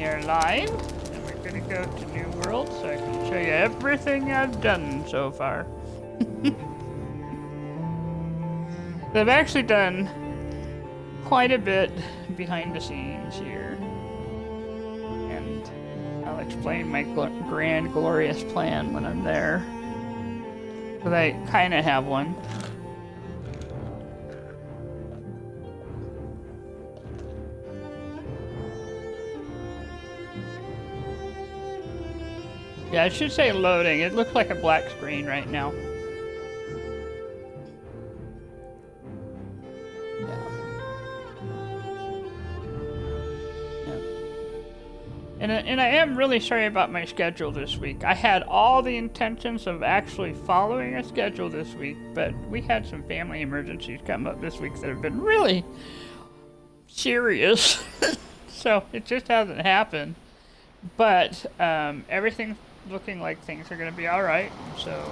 are live, and we're gonna go to New World so I can show you everything I've done so far. I've actually done quite a bit behind the scenes here, and I'll explain my grand, glorious plan when I'm there, because I kind of have one. Yeah, I should say loading. It looks like a black screen right now. And I am really sorry about my schedule this week. I had all the intentions of actually following a schedule this week, but we had some family emergencies come up this week that have been really serious. So it just hasn't happened. But everything's looking like things are going to be all right. So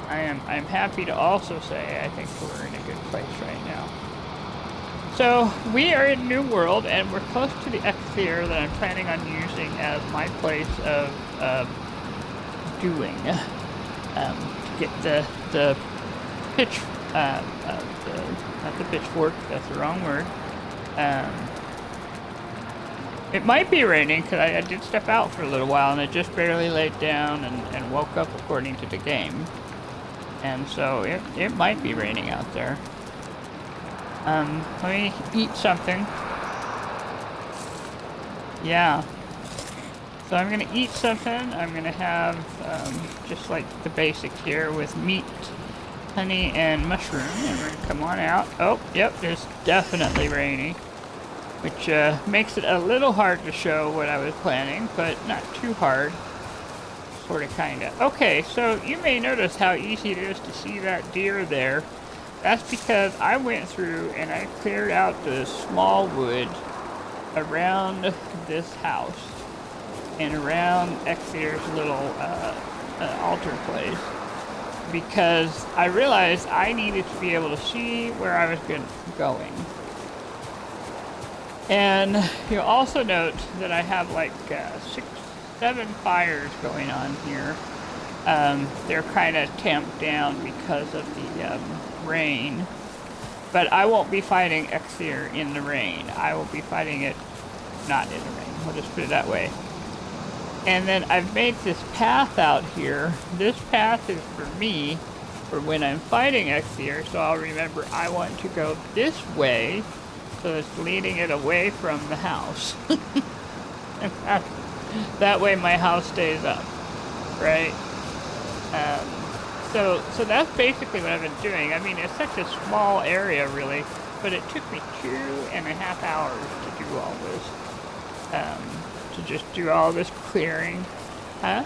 I'm happy to also say I think we're in a good place right now. So we are in New World, and we're close to the Exeter that I'm planning on using as my place of doing to get the pitch, not the pitchfork. That's the wrong word. It might be raining because I did step out for a little while, and I just barely laid down and woke up according to the game, and so it might be raining out there. Let me eat something. Yeah. So I'm gonna eat something. I'm gonna have, just like the basics here with meat, honey, and mushroom. And we're gonna come on out. Oh, yep, it's definitely rainy. Which, makes it a little hard to show what I was planning, but not too hard. Sorta, kinda. Okay, so you may notice how easy it is to see that deer there. That's because I went through and I cleared out the small wood around this house and around Exeter's little altar place, because I realized I needed to be able to see where I was going. And you'll also note that I have like 6, 7 fires going on here. They're kind of tamped down because of the rain, but I won't be fighting Exeter in the rain. I will be fighting it not in the rain. We'll just put it that way. And then I've made this path out here. This path is for me for when I'm fighting Exeter, so I'll remember I want to go this way, so it's leading it away from the house. And that way my house stays up, right? So that's basically what I've been doing. I mean, it's such a small area, really, but it took me 2.5 hours to do all this. To just do all this clearing. Huh?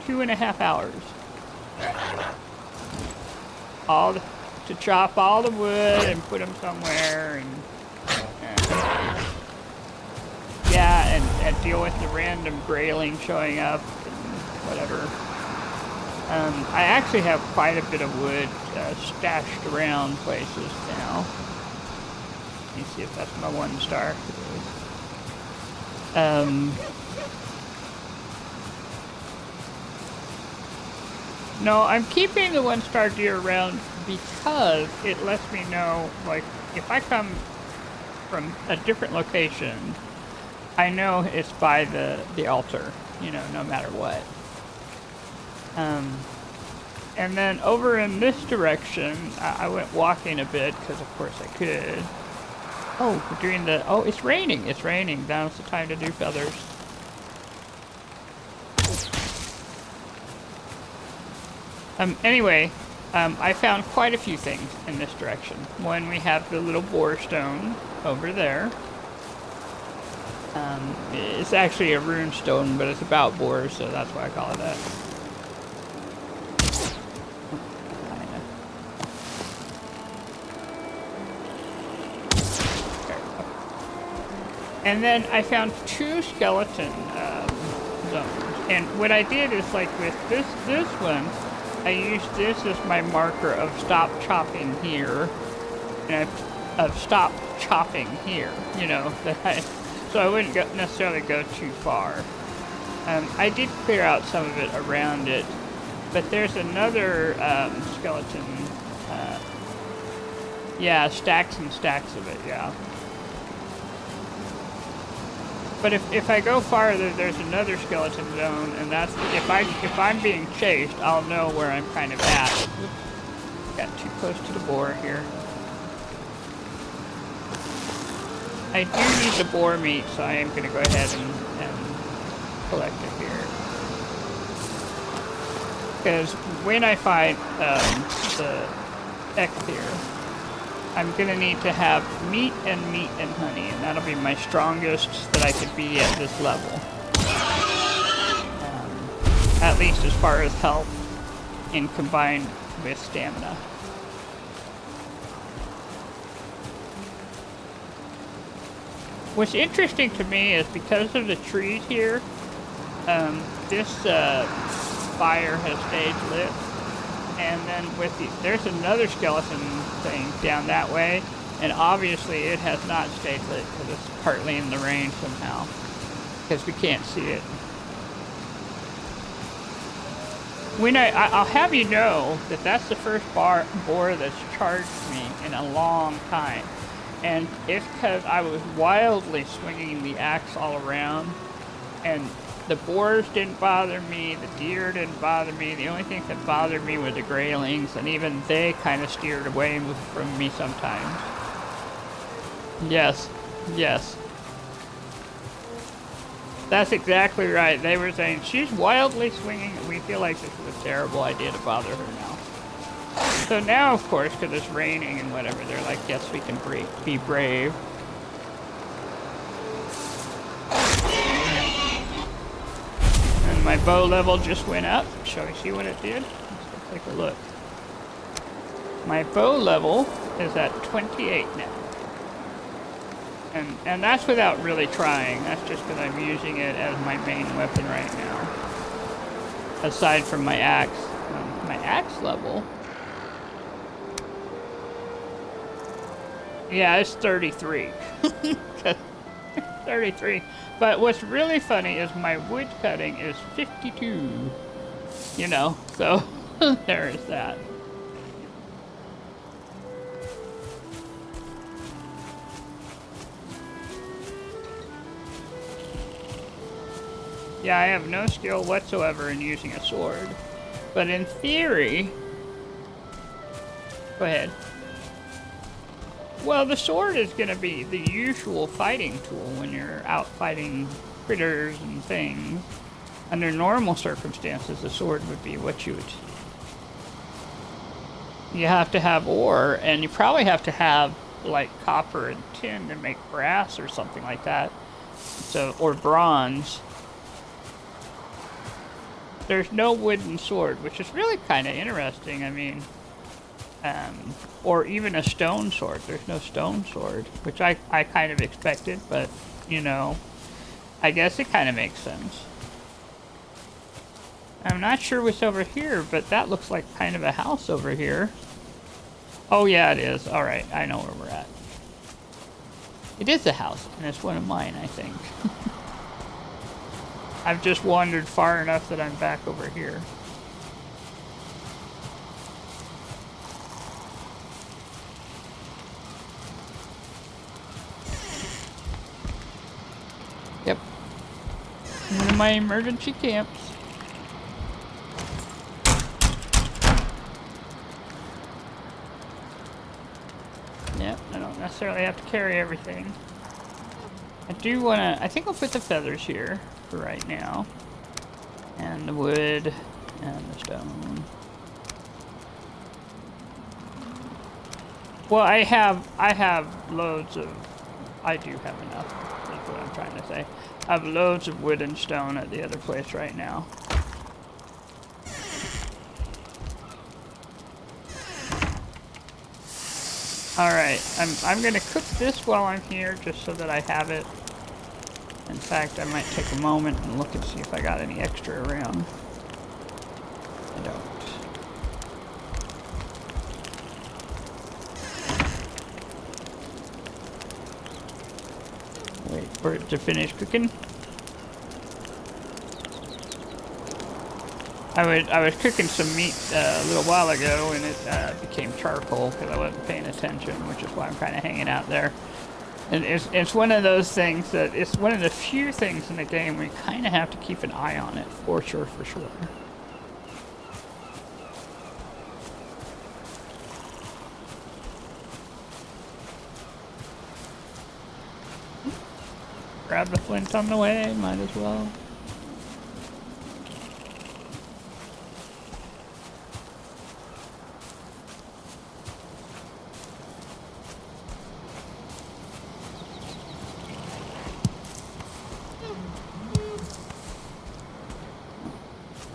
2.5 hours. To chop all the wood and put them somewhere, and deal with the random grayling showing up and whatever. I actually have quite a bit of wood stashed around places now. Let me see if that's my 1 star. No, I'm keeping the 1-star deer around because it lets me know, like, if I come from a different location, I know it's by the altar, you know, no matter what. And then over in this direction, I went walking a bit because of course I could. Oh, we're doing it's raining. It's raining. Now's the time to do feathers. Anyway, I found quite a few things in this direction. One, we have the little boar stone over there. It's actually a rune stone, but it's about boars, so that's why I call it that. And then I found 2 skeleton zones. And what I did is, like with this one, I used this as my marker of stop chopping here, and of stop chopping here, you know, so I wouldn't necessarily go too far. I did clear out some of it around it, but there's another skeleton. Yeah, stacks and stacks of it, yeah. But if I go farther, there's another skeleton zone, and that's if I'm being chased, I'll know where I'm kind of at. Oops. Got too close to the boar here. I do need the boar meat, so I am going to go ahead and collect it here. Because when I fight the Ecthyr, I'm going to need to have meat and honey, and that'll be my strongest that I could be at this level. At least as far as health and combined with stamina. What's interesting to me is because of the trees here, this fire has stayed lit. And then there's another skeleton thing down that way, and obviously it has not stayed lit because it's partly in the rain somehow, because we can't see it. When I'll have you know that that's the first boar that's charged me in a long time, and it's because I was wildly swinging the axe all around, and the boars didn't bother me, the deer didn't bother me, the only thing that bothered me were the graylings, and even they kind of steered away from me sometimes. Yes, yes. That's exactly right. They were saying, she's wildly swinging, and we feel like this is a terrible idea to bother her now. So now, of course, because it's raining and whatever, they're like, yes, we can be brave. My bow level just went up. Shall we see what it did? Let's take a look. My bow level is at 28 now. And that's without really trying. That's just because I'm using it as my main weapon right now. Aside from my axe. My axe level? Yeah, it's 33. 33. But what's really funny is my wood cutting is 52. You know, so there is that. Yeah, I have no skill whatsoever in using a sword. But in theory... Go ahead. Well, the sword is going to be the usual fighting tool when you're out fighting critters and things. Under normal circumstances, the sword would be what you would... You have to have ore, and you probably have to have, like, copper and tin to make brass or something like that. So, or bronze. There's no wooden sword, which is really kind of interesting. I mean... or even a stone sword. There's no stone sword, which I kind of expected, but, you know, I guess it kind of makes sense. I'm not sure what's over here, but that looks like kind of a house over here. Oh, yeah, it is. All right, I know where we're at. It is a house, and it's one of mine, I think. I've just wandered far enough that I'm back over here. Yep. One of my emergency camps. Yep, I don't necessarily have to carry everything. I do want to... I think I'll put the feathers here for right now. And the wood and the stone. Well, I have loads of... I do have enough, is what I'm trying to say. I have loads of wood and stone at the other place right now. Alright, I'm gonna cook this while I'm here, just so that I have it. In fact, I might take a moment and look and see if I got any extra around. I don't. Wait Wait for it to finish cooking. I was cooking some meat a little while ago, and it became charcoal because I wasn't paying attention, which is why I'm kind of hanging out there. And it's one of those things that it's one of the few things in the game where you kind of have to keep an eye on it, for sure, for sure. Grab the flint on the way, might as well.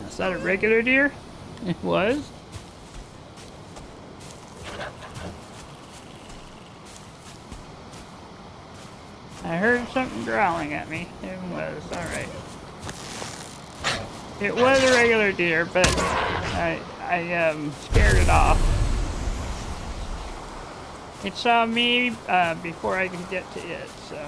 Is that a regular deer? It was. I heard something growling at me. It was, alright. It was a regular deer, but I scared it off. It saw me before I could get to it, so...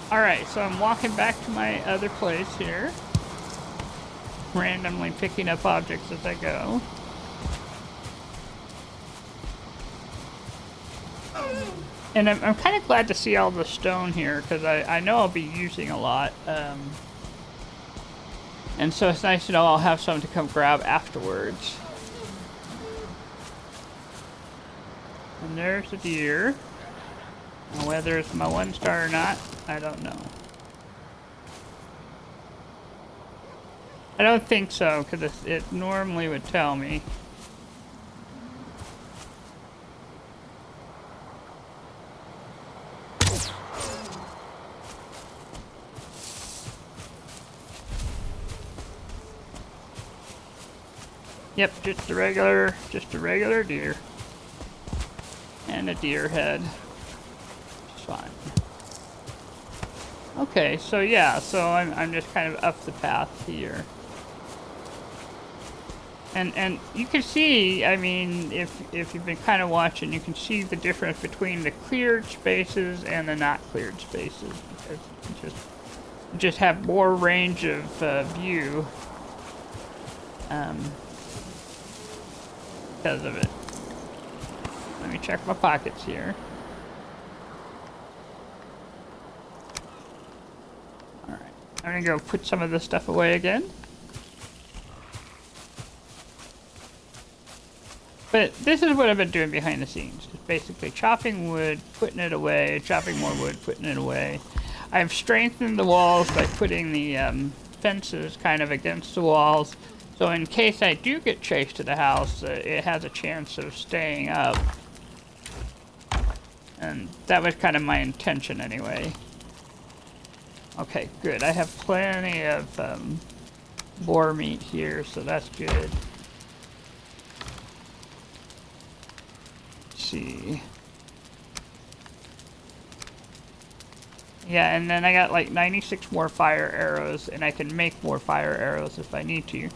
Alright, so I'm walking back to my other place here. Randomly picking up objects as I go. And I'm kind of glad to see all the stone here, because I know I'll be using a lot. And so it's nice to know I'll have some to come grab afterwards. And there's the deer. Now, whether it's my 1 star or not, I don't know. I don't think so, because it normally would tell me. Yep, just a regular deer. And a deer head. Fine. Okay, so yeah, so I'm just kind of up the path here. And you can see, I mean, if you've been kind of watching, you can see the difference between the cleared spaces and the not cleared spaces, because you just have more range of view because of it. Let me check my pockets here. I'm gonna go put some of this stuff away again. But this is what I've been doing behind the scenes. It's basically chopping wood, putting it away, chopping more wood, putting it away. I've strengthened the walls by putting the fences kind of against the walls. So in case I do get chased to the house, it has a chance of staying up. And that was kind of my intention anyway. Okay, good. I have plenty of boar meat here, so that's good. Let's see. Yeah, and then I got like 96 more fire arrows, and I can make more fire arrows if I need to.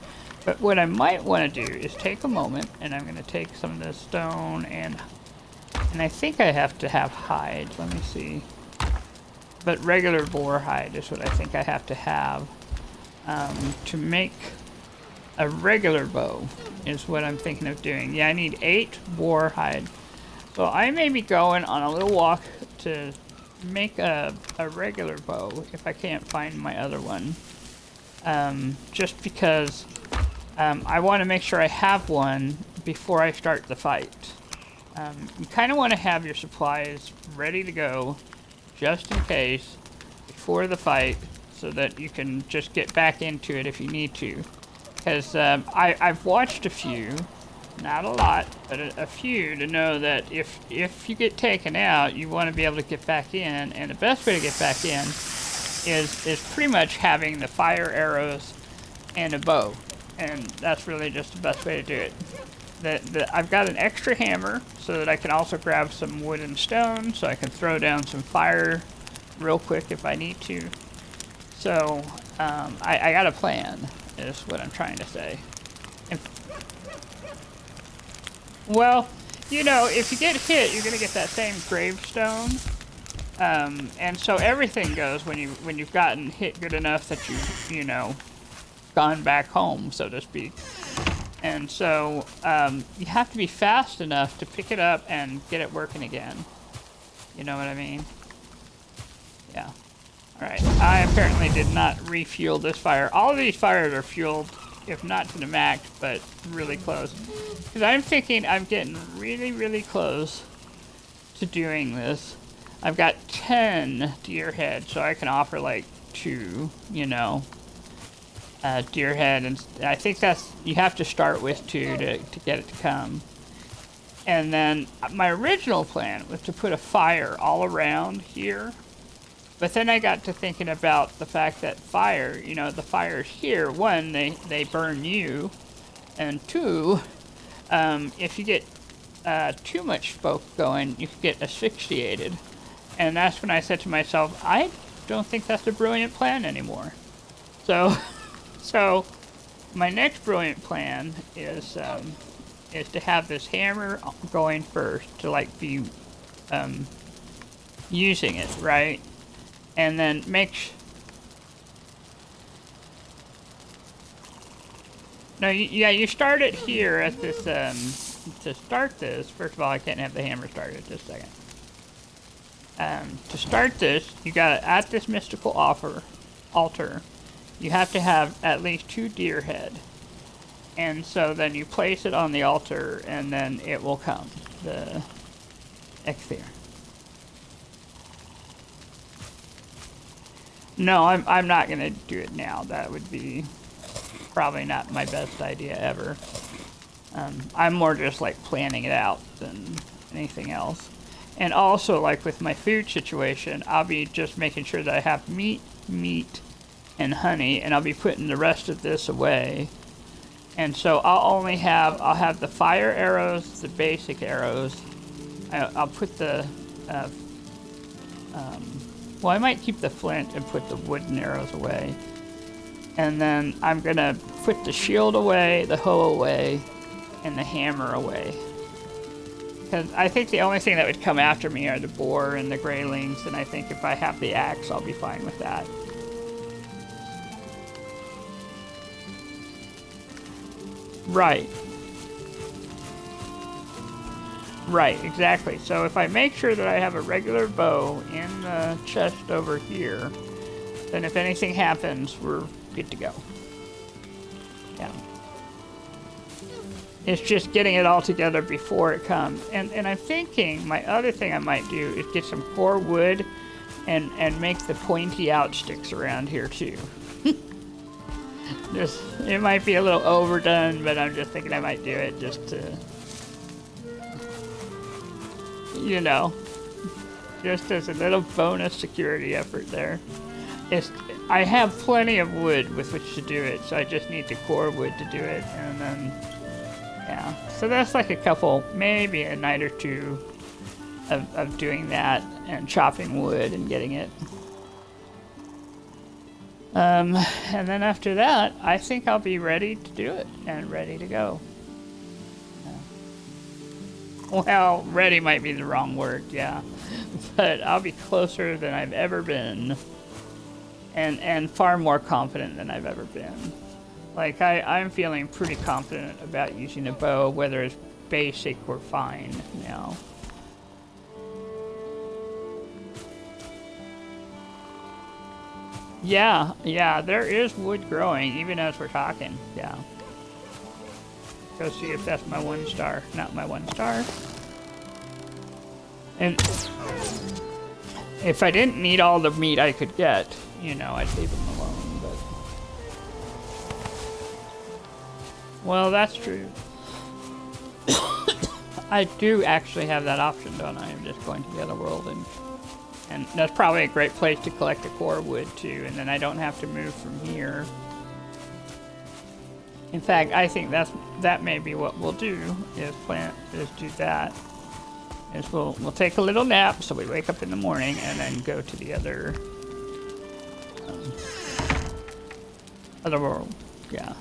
But what I might want to do is take a moment, and I'm going to take some of this stone, and I think I have to have hides. Let me see. But regular boar hide is what I think I have to have to make a regular bow is what I'm thinking of doing. Yeah, I need 8 boar hide. So I may be going on a little walk to make a regular bow if I can't find my other one. Just because I want to make sure I have one before I start the fight. You kind of want to have your supplies ready to go just in case before the fight so that you can just get back into it if you need to. Because I've watched a few, not a lot, but a few to know that if you get taken out, you want to be able to get back in, and the best way to get back in is pretty much having the fire arrows and a bow. And that's really just the best way to do it. I've got an extra hammer so that I can also grab some wood and stone so I can throw down some fire real quick if I need to. So I got a plan, is what I'm trying to say. Well, you know, if you get hit, you're going to get that same gravestone. And so everything goes when you've gotten hit good enough that you know, gone back home, so to speak. And so you have to be fast enough to pick it up and get it working again. You know what I mean? Yeah. Alright, I apparently did not refuel this fire. All of these fires are fueled, if not to the max, but really close. Because I'm thinking I'm getting really, really close to doing this. I've got 10 deer head, so I can offer like 2, you know, deer head. And I think that's, you have to start with 2 to get it to come. And then my original plan was to put a fire all around here. But then I got to thinking about the fact that fire, you know, the fires here, 1, they burn you, and 2, if you get too much smoke going, you can get asphyxiated. And that's when I said to myself, I don't think that's a brilliant plan anymore. So my next brilliant plan is to have this hammer going first, to like be using it, right? And then you start it here at this, to start this. First of all, I can't have the hammer started at this second. To start this, you gotta, at this mystical altar, you have to have at least 2 deer head. And so then you place it on the altar, and then it will come, the Exthir. No, I'm not going to do it now. That would be probably not my best idea ever. I'm more just like planning it out than anything else. And also, like with my food situation, I'll be just making sure that I have meat, and honey, and I'll be putting the rest of this away. And so I'll have the fire arrows, the basic arrows. I'll put the well, I might keep the flint and put the wooden arrows away. And then I'm gonna put the shield away, the hoe away, and the hammer away. Because I think the only thing that would come after me are the boar and the greylings, and I think if I have the axe, I'll be fine with that. Right. Right, exactly. So if I make sure that I have a regular bow in the chest over here, then if anything happens, we're good to go. Yeah. It's just getting it all together before it comes. And I'm thinking my other thing I might do is get some core wood and make the pointy out sticks around here too. Just, it might be a little overdone, but I'm just thinking I might do it just to, you know, just as a little bonus security effort there. I have plenty of wood with which to do it, so I just need the core wood to do it, and then, yeah. So that's like a couple, maybe a night or 2 of doing that and chopping wood and getting it. And then after that, I think I'll be ready to do it and ready to go. Well, ready might be the wrong word, yeah. But I'll be closer than I've ever been. And far more confident than I've ever been. Like, I'm feeling pretty confident about using a bow, whether it's basic or fine now. Yeah, there is wood growing, even as we're talking, yeah. Go see if that's my 1 star. Not my 1 star. And if I didn't need all the meat I could get, you know, I'd leave them alone, but... Well, that's true. I do actually have that option, don't I? I'm just going to the other world, and that's probably a great place to collect the core wood, too, and then I don't have to move from here. In fact, I think that may be what we'll do is do that. Is we'll take a little nap so we wake up in the morning and then go to the other world. Yeah.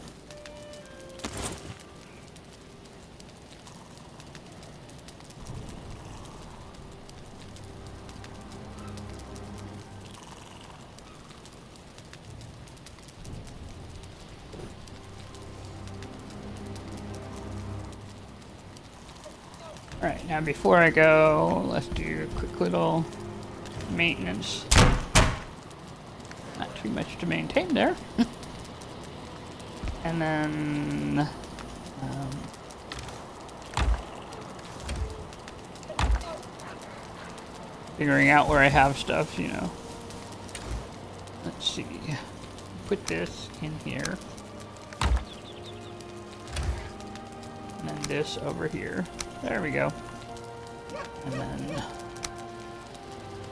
Alright, now before I go, let's do a quick little maintenance. Not too much to maintain there. And then... figuring out where I have stuff, you know. Let's see. Put this in here. And then this over here. There we go. And then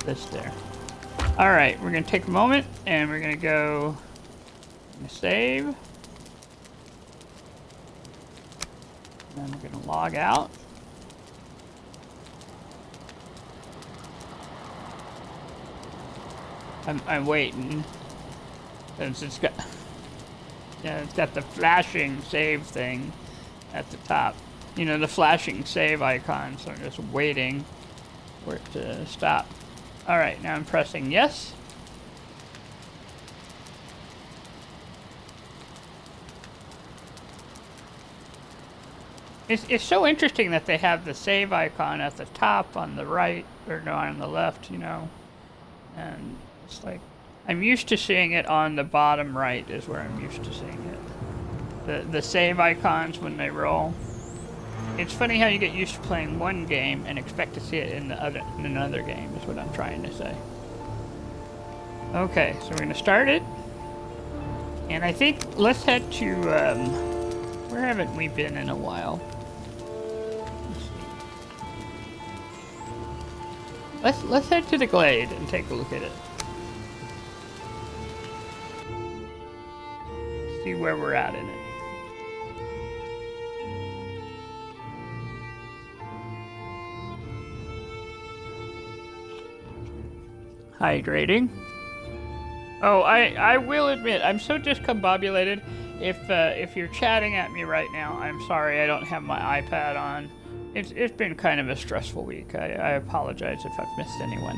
this there. Alright, we're going to take a moment and we're going to go save. And then we're going to log out. I'm waiting. Since it's got the flashing save thing at the top. You know, the flashing save icon, so I'm just waiting for it to stop. Alright, now I'm pressing yes. It's so interesting that they have the save icon at the top on the right, or no, on the left, you know. And it's like, I'm used to seeing it on the bottom right is where I'm used to seeing it. The save icons when they roll. It's funny how you get used to playing one game and expect to see it in another game, is what I'm trying to say. Okay, so we're going to start it. And I think let's head to, where haven't we been in a while? Let's see. Let's head to the glade and take a look at it. See where we're at in it. Hydrating. Oh, I will admit, I'm so discombobulated. If you're chatting at me right now, I'm sorry, I don't have my iPad on. It's been kind of a stressful week. I apologize if I've missed anyone.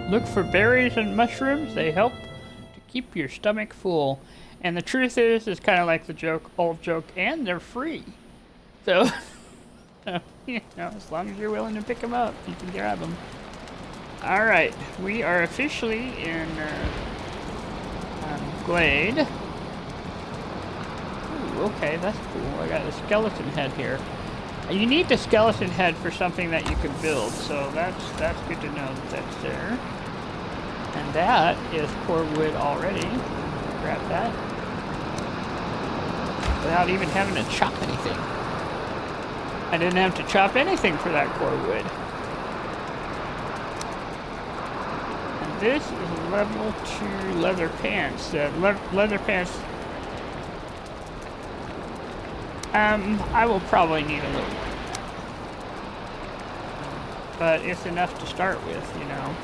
Look for berries and mushrooms. They help to keep your stomach full. And the truth is, it's kind of like the old joke, and they're free. So, you know, as long as you're willing to pick them up, you can grab them. All right, we are officially in Glade. Ooh, okay, that's cool. I got a skeleton head here. You need the skeleton head for something that you can build, so that's good to know that that's there. And that is core wood already. Grab that. Without even having to chop anything. I didn't have to chop anything for that core wood. And this is level 2 leather pants. Leather pants... I will probably need a little more. But it's enough to start with, you know.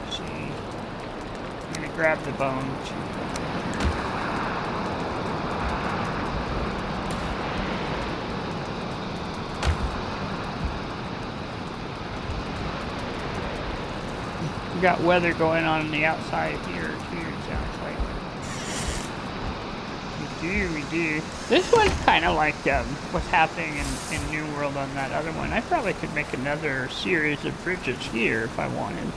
Let's see. I'm gonna grab the bone too. We got weather going on the outside here too, it sounds like. We do. This one's kind of like what's happening in New World on that other one. I probably could make another series of bridges here if I wanted.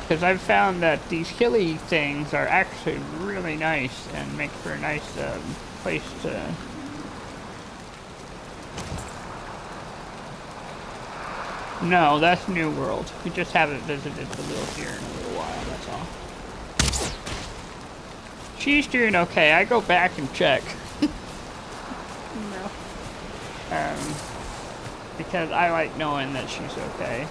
Because I've found that these hilly things are actually really nice and make for a nice place to... No, that's New World. We just haven't visited the little here in a little while, that's all. She's doing okay. I go back and check. No. Because I like knowing that she's okay.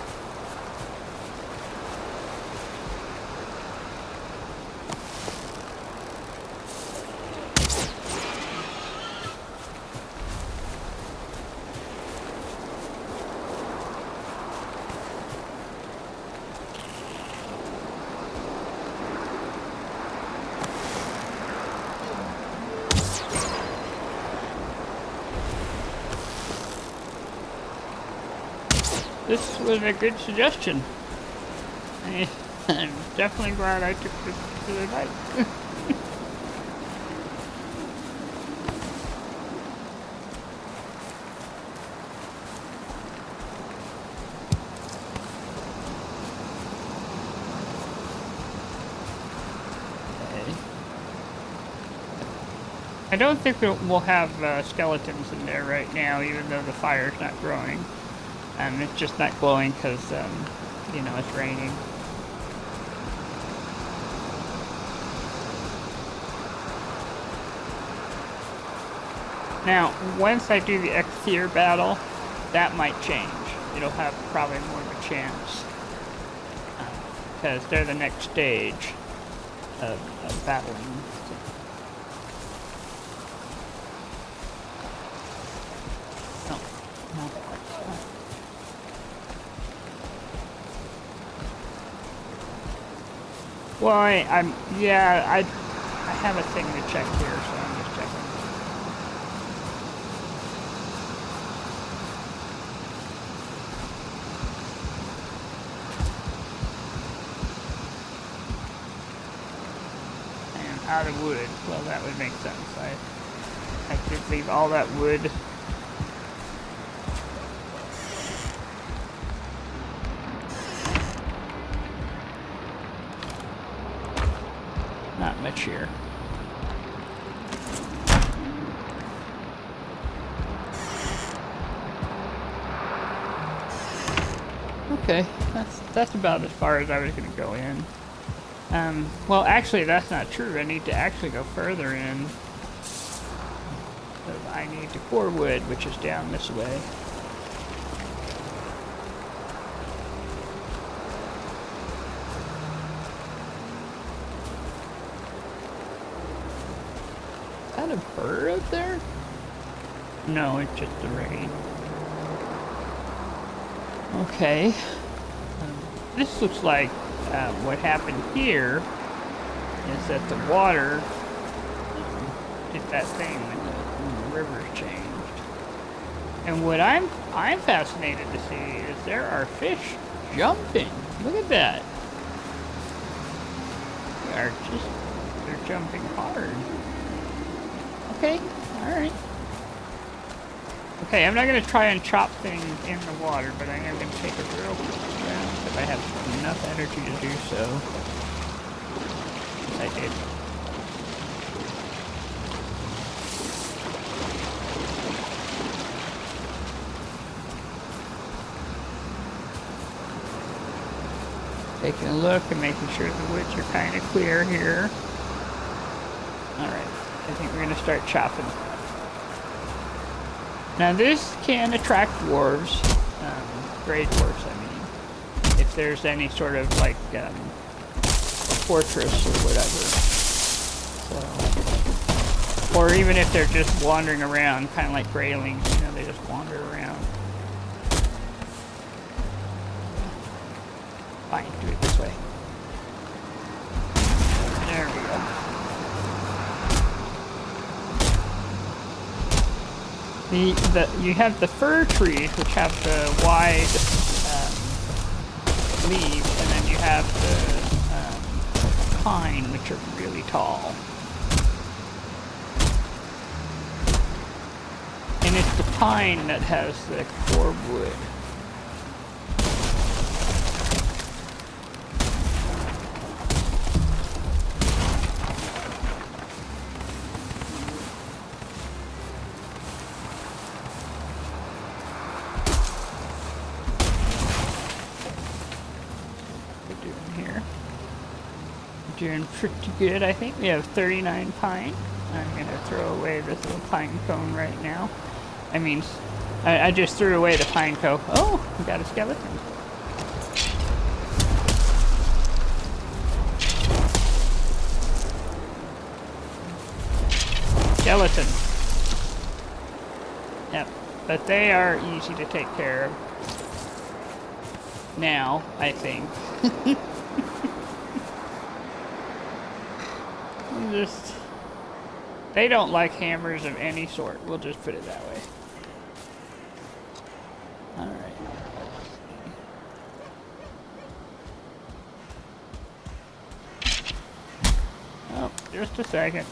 This was a good suggestion. I'm definitely glad I took this to the night. I don't think we'll have skeletons in there right now, even though the fire's not growing. It's just not glowing because, you know, it's raining. Now, once I do the X-Tier battle, that might change. It'll have probably more of a chance. Because they're the next stage of battling. Well, I have a thing to check here, so I'm just checking. And out of wood. Well, that would make sense. I could leave all that wood. Not much here. Okay, that's about as far as I was going to go in. Well, actually, that's not true. I need to actually go further in. Because I need to core wood, which is down this way. Is that a bird up there? No, it's just the rain. Okay. This looks like what happened here is that the water did that thing when the rivers changed. And what I'm fascinated to see is there are fish jumping. Look at that. They're jumping hard. Okay, alright. Okay, I'm not going to try and chop things in the water, but I am going to take a real quick swim if I have enough energy to do so. Yes, I did. Taking a look and making sure the woods are kind of clear here. Alright, I think we're going to start chopping. Now this can attract dwarves, gray dwarves I mean, if there's any sort of like fortress or whatever. So, or even if they're just wandering around, kind of like graylings, you know, they just wander around. Fine, do it this way. There we go. You have the fir trees, which have the wide leaves, and then you have the pine, which are really tall. And it's the pine that has the core wood. doing here? Doing pretty good, I think. We have 39 pine. I'm gonna throw away this little pine cone right now. I mean, I just threw away the pine cone. Oh, we got a skeleton. Skeleton. Yep, but they are easy to take care of. Now, I think. They don't like hammers of any sort. We'll just put it that way. Alright. Oh, just a second.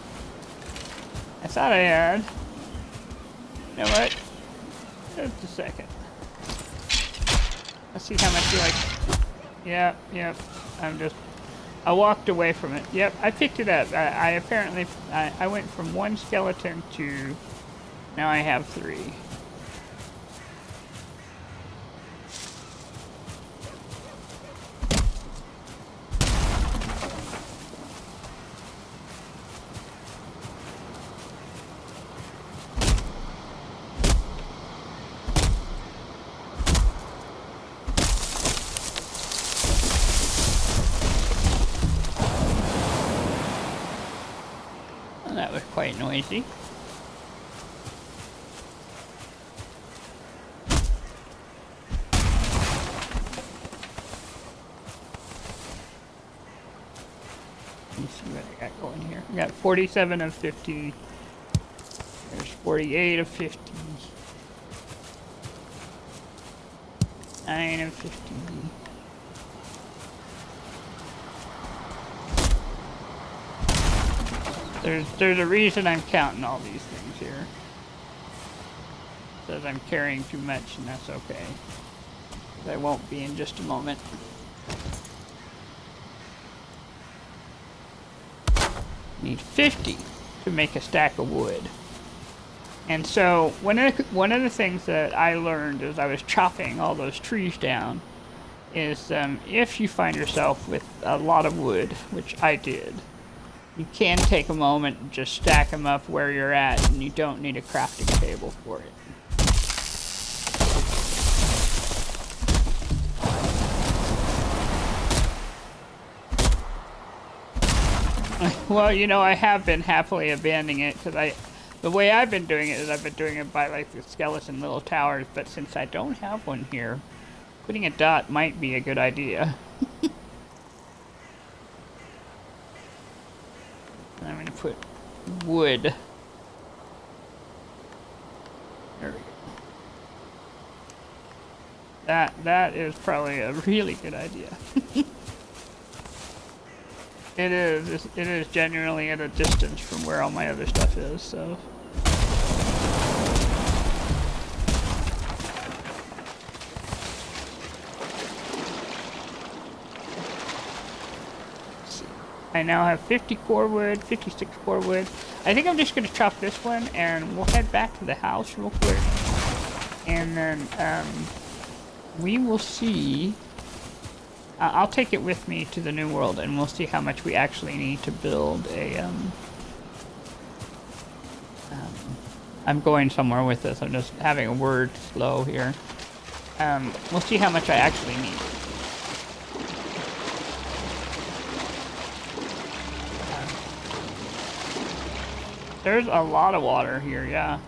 I thought I had. You know what? Just a second. Let's see how much you like. Yep. I walked away from it. Yep, I picked it up. I apparently, I went from one skeleton to, now I have 3. That was quite noisy. Let's see what I got going here. We got 47 of 50. There's 48 of 50. 9 of 50. There's a reason I'm counting all these things here. It says I'm carrying too much, and that's okay. I won't be in just a moment. Need 50 to make a stack of wood. And so one of the things that I learned as I was chopping all those trees down is if you find yourself with a lot of wood, which I did, you can take a moment and just stack them up where you're at, and you don't need a crafting table for it. Well, you know, I have been happily abandoning it because the way I've been doing it is I've been doing it by like the skeleton little towers, but since I don't have one here, putting a dot might be a good idea. I'm going to put wood. There we go. That is probably a really good idea. It is genuinely at a distance from where all my other stuff is, so. I now have 50 core wood, 56 core wood. I think I'm just going to chop this one, and we'll head back to the house real quick. And then we will see. I'll take it with me to the new world, and we'll see how much we actually need to build a. I'm going somewhere with this. I'm just having a word flow here. We'll see how much I actually need. There's a lot of water here, yeah.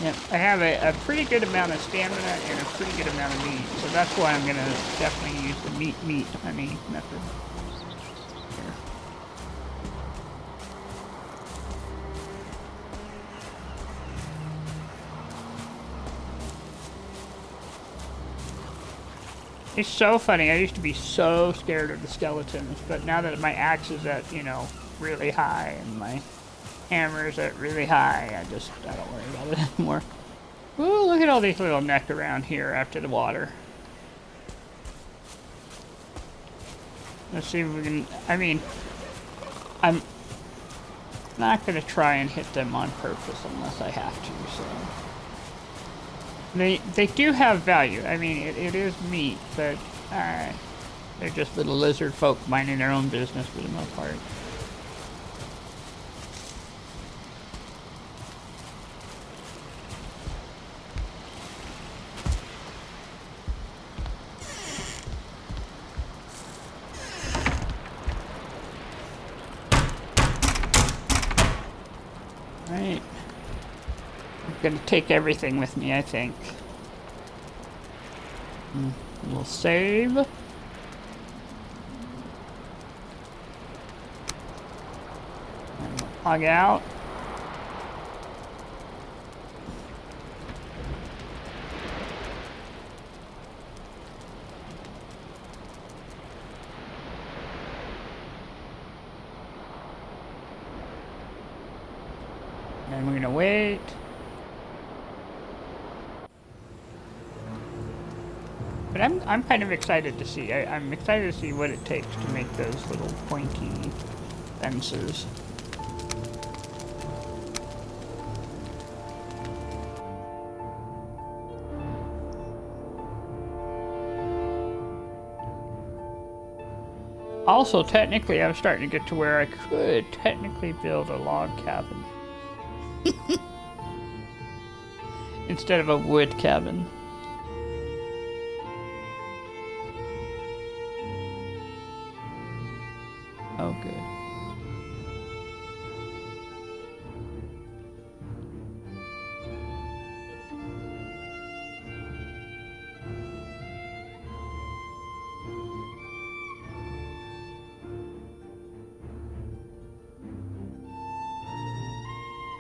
Yep, I have a pretty good amount of stamina and a pretty good amount of meat, so that's why I'm going to definitely use the meat honey method. Here. It's so funny. I used to be so scared of the skeletons, but now that my axe is at, you know, really high and my hammer is at really high, I don't worry about it anymore. Ooh, look at all these little neck around here after the water. Let's see if we can, I mean, Not going to try and hit them on purpose unless I have to, so. They do have value. I mean, it is meat, but they're just little lizard folk minding their own business for the most part. Right. I'm gonna take everything with me, I think. We'll save. And we'll log out. And we're gonna wait. But I'm kind of excited to see. I'm excited to see what it takes to make those little pointy fences. Also, technically, I'm starting to get to where I could technically build a log cabin. Instead of a wood cabin. Oh, good.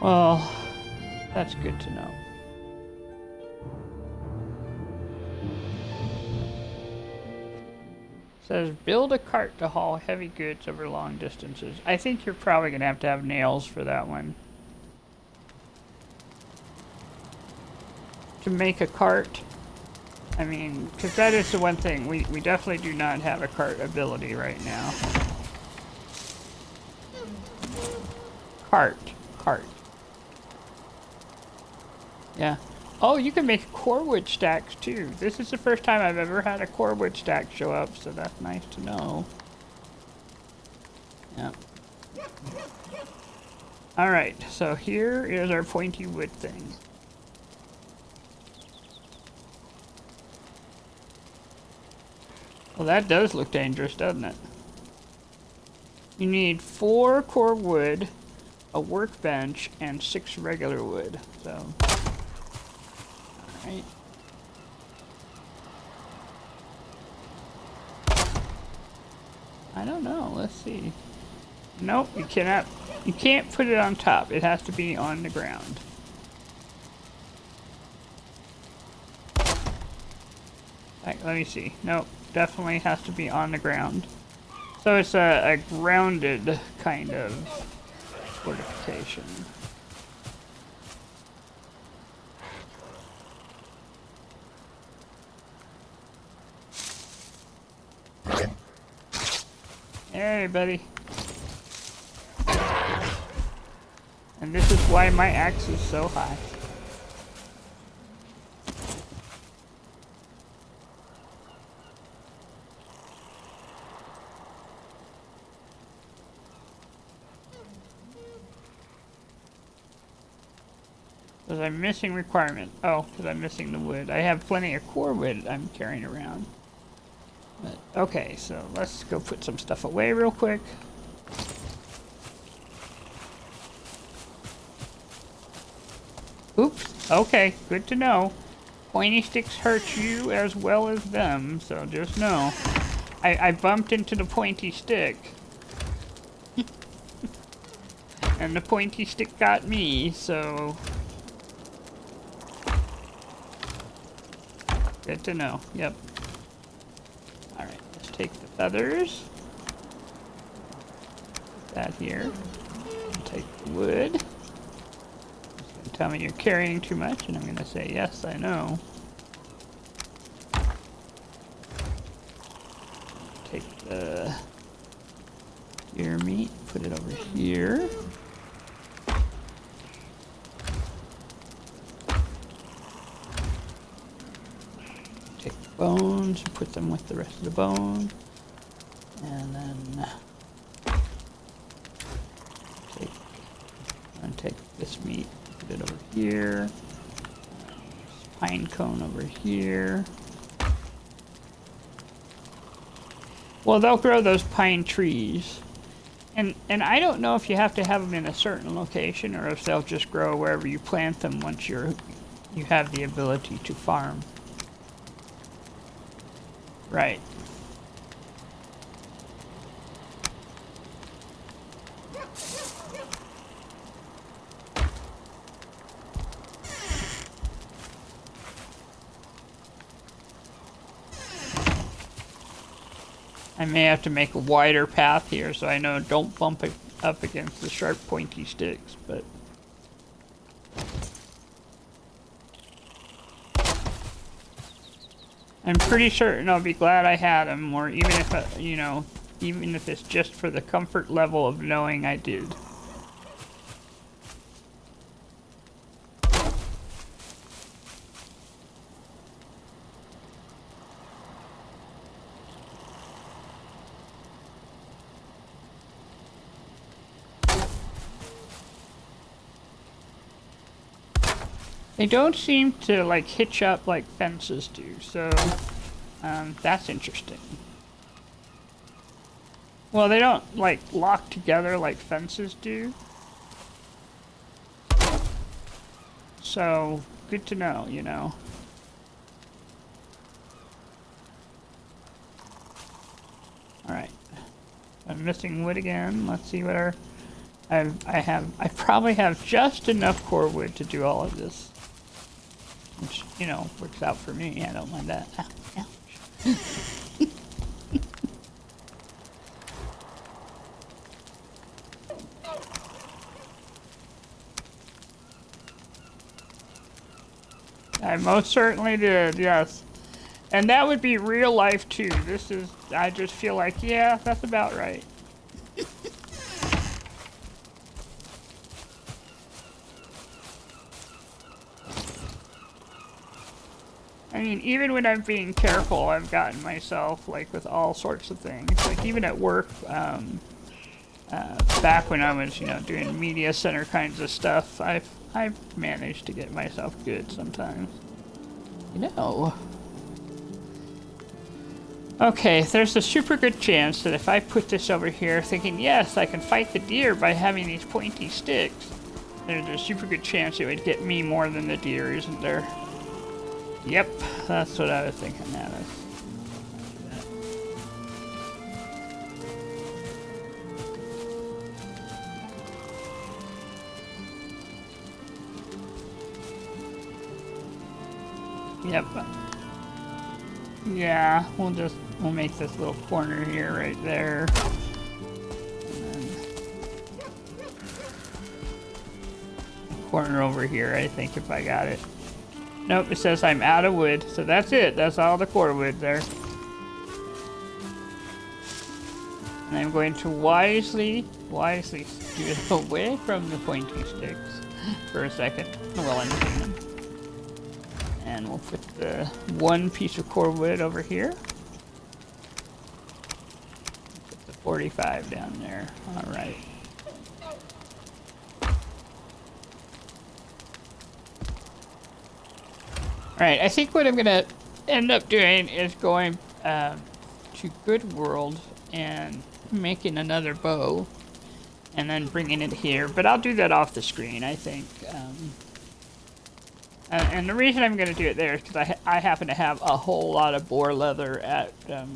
Well, that's good to know. Says build a cart to haul heavy goods over long distances. I think you're probably going to have nails for that one. To make a cart. I mean, because that is the one thing. We definitely do not have a cart ability right now. Cart. Yeah. Oh, you can make core wood stacks too. This is the first time I've ever had a core wood stack show up, so that's nice to know. Yeah. Alright, so here is our pointy wood thing. Well, that does look dangerous, doesn't it? You need 4 core wood, a workbench, and 6 regular wood, so... Right. I don't know. Let's see. Nope, you cannot. You can't put it on top. It has to be on the ground. Right, let me see. Nope, definitely has to be on the ground. So it's a grounded kind of fortification. Hey, buddy. And this is why my axe is so high. Because I'm missing requirement. Oh, because I'm missing the wood. I have plenty of core wood I'm carrying around. But, okay, so let's go put some stuff away real quick. Oops. Okay, good to know. Pointy sticks hurt you as well as them, so just know. I bumped into the pointy stick. And the pointy stick got me, so... Good to know. Yep. Alright, let's take the feathers. Put that here. Take the wood. It's gonna tell me you're carrying too much, and I'm gonna say, yes, I know. Take the deer meat, put it over here. bones, put them with the rest of the bone. And then take this meat, put it over here. Pine cone over here. Well, they'll grow those pine trees. And I don't know if you have to have them in a certain location or if they'll just grow wherever you plant them once you have the ability to farm. Right. I may have to make a wider path here so I know don't bump it up against the sharp pointy sticks, but I'm pretty certain I'll be glad I had them, or even if, you know, even if it's just for the comfort level of knowing I did. They don't seem to like hitch up like fences do, so that's interesting. Well, they don't like lock together like fences do. So, good to know, you know. Alright. I'm missing wood again. Let's see what our... I probably have just enough core wood to do all of this. Which, you know, works out for me. I don't mind that. Ouch. I most certainly did, yes. And that would be real life too. This is, I just feel like, yeah, that's about right. I mean, even when I'm being careful, I've gotten myself, like, with all sorts of things. Like, even at work, back when I was, you know, doing media center kinds of stuff, I've managed to get myself good sometimes. You know. Okay, there's a super good chance that if I put this over here thinking, yes, I can fight the deer by having these pointy sticks, there's a super good chance it would get me more than the deer, isn't there? Yep, that's what I was thinking. That is. Yep. Yeah, we'll make this little corner here right there. And then a corner over here, I think, if I got it. Nope, it says I'm out of wood, so that's it. That's all the core wood there. And I'm going to wisely scoot away from the pointy sticks for a second while I'm doing them. And we'll put the one piece of core wood over here. Put the 45 down there. All right. Alright, I think what I'm gonna end up doing is going to Good World and making another bow and then bringing it here, but I'll do that off the screen, I think. And the reason I'm gonna do it there is because I happen to have a whole lot of boar leather at that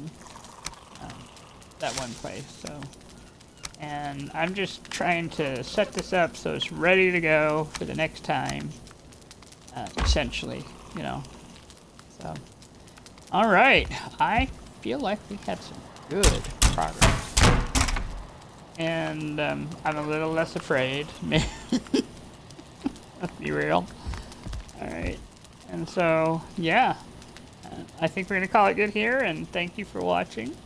one place, so. And I'm just trying to set this up so it's ready to go for the next time, essentially. You know, so all right, I feel like we had some good progress, and I'm a little less afraid. Let's be real. All right, and so yeah, I think we're gonna call it good here, and thank you for watching.